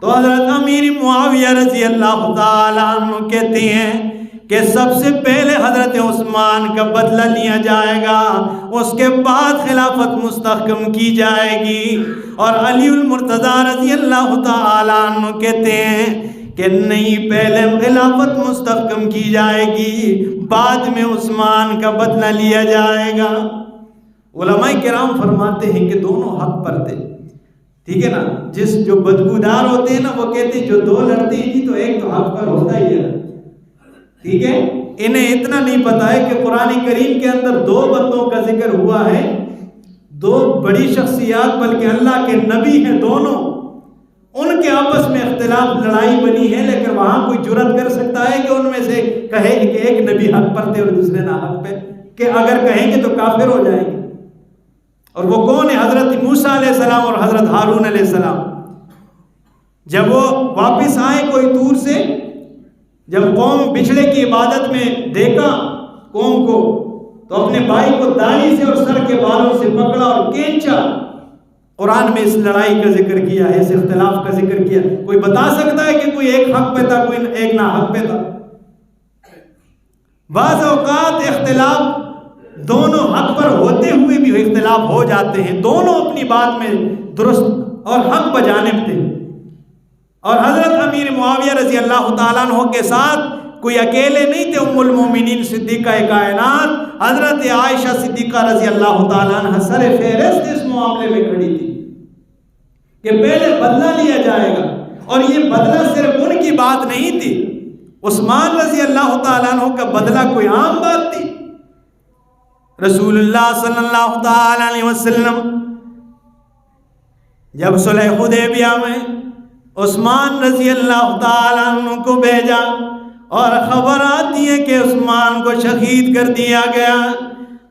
تو حضرت امیر معاویہ رضی اللہ تعالیٰ عنہ کہتے ہیں کہ سب سے پہلے حضرت عثمان کا بدلہ لیا جائے گا، اس کے بعد خلافت مستحکم کی جائے گی۔ اور علی المرتضیٰ رضی اللہ تعالیٰ عنہ کہتے ہیں کہ نہیں، پہلے خلافت مستحکم کی جائے گی، بعد میں عثمان کا بدلہ لیا جائے گا۔ علماء کرام فرماتے ہیں کہ دونوں حق پر تھے، ٹھیک ہے نا، جو بدگودار ہوتے ہیں نا وہ کہتے ہیں جو دو لڑتے ہیں جی تو ایک تو حق پر ہوتا ہی ہے، ٹھیک ہے۔ انہیں اتنا نہیں پتا ہے کہ قرآن کریم کے اندر دو بندوں کا ذکر ہوا ہے، دو بڑی شخصیات بلکہ اللہ کے نبی ہیں دونوں، ان کے آپس میں اختلاف لڑائی بنی ہے، لیکن وہاں کوئی جرأت کر سکتا ہے کہ ان میں سے کہے کہ ایک نبی حق پر تھے اور دوسرے نہ حق پہ، کہ اگر کہیں گے تو کافر ہو جائیں گے۔ اور وہ کون ہے؟ حضرت موسیٰ علیہ السلام اور حضرت ہارون علیہ السلام۔ جب وہ واپس آئے کوئی طور سے، جب قوم بچھڑے کی عبادت میں دیکھا قوم کو، تو اپنے بھائی کو داڑھی سے اور سر کے بالوں سے پکڑا اور کھینچا۔ قرآن میں اس لڑائی کا ذکر کیا ہے، اس اختلاف کا ذکر کیا۔ کوئی بتا سکتا ہے کہ کوئی ایک حق پہ تھا، کوئی ایک نہ حق پہ تھا؟ بعض اوقات اختلاف دونوں حق پر ہوتے ہوئے بھی اختلاف ہو جاتے ہیں، دونوں اپنی بات میں درست اور حق بجانب تھے۔ اور حضرت امیر معاویہ رضی اللہ تعالیٰ عنہ کے ساتھ کوئی اکیلے نہیں تھے، ام المومنین صدیقہ کائنات حضرت عائشہ صدیقہ رضی اللہ تعالیٰ عنہ سر فہرست اس معاملے میں کھڑی تھی کہ پہلے بدلہ لیا جائے گا۔ اور یہ بدلہ صرف ان کی بات نہیں تھی، عثمان رضی اللہ تعالیٰ عنہ کا بدلہ کوئی عام بات تھی۔ رسول اللہ صلی اللہ تعالیٰ علیہ وسلم جب صلح حدیبیہ میں عثمان رضی اللہ تعالیٰ عنہ کو بھیجا اور خبر آتی ہے کہ عثمان کو شہید کر دیا گیا،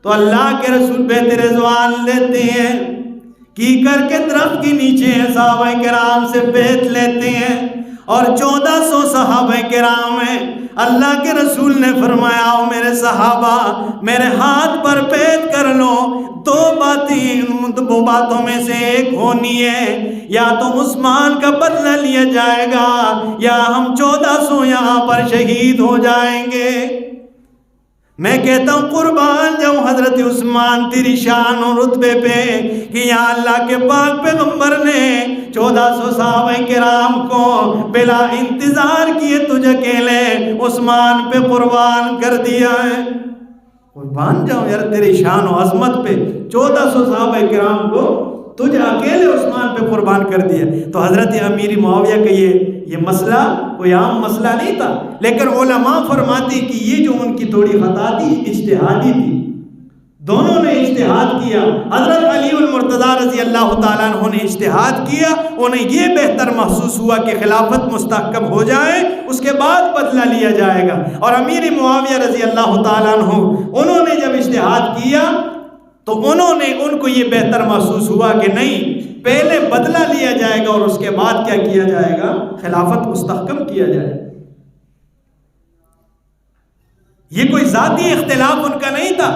تو اللہ کے رسول بیت رضوان لیتے ہیں، کیکر کے درخت کے نیچے صحابہ کرام سے بیعت لیتے ہیں، اور 1400 صحابہ کرام ہیں۔ اللہ کے رسول نے فرمایا میرے صحابہ میرے ہاتھ پر بیعت کر لو، دو باتوں میں سے ایک ہونی ہے، یا تو عثمان کا بدلہ لیا جائے گا یا ہم 1400 یہاں پر شہید ہو جائیں گے۔ میں کہتا ہوں قربان جاؤں حضرت عثمان تیری شان اور رتبے پہ کہ یا اللہ کے پاک پیغمبر نے 1400 صحابہ کرام کو بلا انتظار کیے تجھ اکیلے عثمان پہ قربان کر دیا ہے۔ قربان جاؤں یار تیری شان و عظمت پہ، 1400 صحابہ کرام کو تجھ اکیلے عثمان پہ قربان کر دیا۔ تو حضرت امیر معاویہ کا یہ مسئلہ کوئی عام مسئلہ نہیں تھا، لیکن علماء فرماتے کہ یہ جو ان کی تھوڑی خطا تھی اجتہادی تھی، دونوں نے اجتہاد کیا۔ حضرت علی المرتضیٰ رضی اللہ تعالیٰ عنہ نے اجتہاد کیا، انہیں یہ بہتر محسوس ہوا کہ خلافت مستحکم ہو جائے، اس کے بعد بدلہ لیا جائے گا۔ اور امیر معاویہ رضی اللہ تعالیٰ عنہ انہوں نے جب اجتہاد کیا تو ان کو یہ بہتر محسوس ہوا کہ نہیں، پہلے بدلہ لیا جائے گا اور اس کے بعد کیا کیا جائے گا؟ خلافت مستحکم کیا جائے گا۔ یہ کوئی ذاتی اختلاف ان کا نہیں تھا،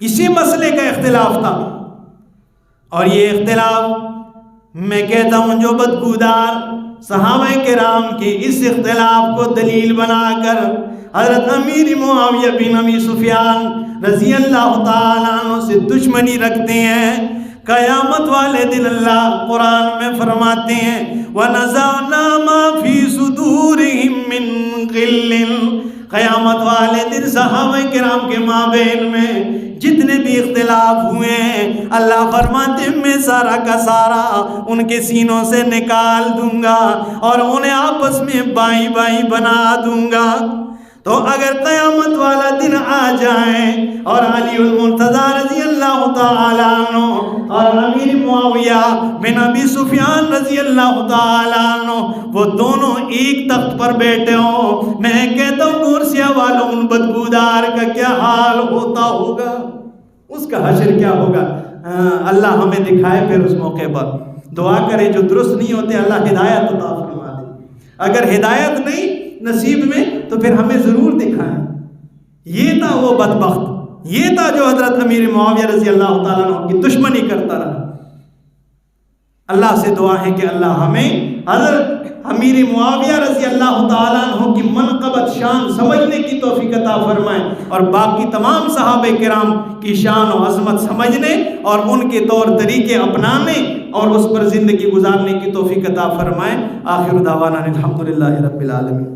اسی مسئلے کا اختلاف تھا۔ اور یہ اختلاف میں کہتا ہوں جو بدگودار صحابہ کرام کے اس اختلاف کو دلیل بنا کر حضرت امیر معاویہ بن ابی سفیان رضی اللہ تعالیٰ عنہ سے دشمنی رکھتے ہیں، قیامت والے دن اللہ قرآن میں فرماتے ہیں وَنَزَعْنَا مَا فِي صُدُورِهِم مِّن غِلٍّ۔ قیامت والے دن صحابہ کرام کے مابین میں جتنے بھی اختلاف ہوئے ہیں اللہ فرماتے ہیں میں سارا کا سارا ان کے سینوں سے نکال دوں گا اور انہیں آپس میں بائی بائی بنا دوں گا۔ تو اگر قیامت والا دن آ جائیں اور علی المرتضیٰ رضی اللہ اللہ تعالیٰ عنہ اور امیر معاویہ بن ابی سفیان رضی اللہ تعالیٰ عنہ وہ دونوں ایک تخت پر بیٹھے ہوں، میں کہتا ہوں کورسیا والوں ان بدبودار کا کیا حال ہوتا ہوگا، اس کا حشر کیا ہوگا۔ اللہ ہمیں دکھائے پھر اس موقع پر، دعا کرے جو درست نہیں ہوتے اللہ ہدایت عطا فرما دے، اگر ہدایت نہیں نصیب میں تو پھر ہمیں ضرور دکھائیں۔ یہ تھا وہ بدبخت، یہ تھا جو حضرت امیر معاویہ رضی اللہ تعالیٰ عنہ کی دشمنی کرتا رہا۔ اللہ سے دعا ہے کہ اللہ ہمیں حضرت امیر معاویہ رضی اللہ تعالیٰ عنہ کی منقبت شان سمجھنے کی توفیق عطا فرمائے، اور باقی تمام صحابہ کرام کی شان و عظمت سمجھنے اور ان کے طور طریقے اپنانے اور اس پر زندگی گزارنے کی توفیق عطا فرمائے۔ آخر دعوانا الحمدللہ رب العالمین۔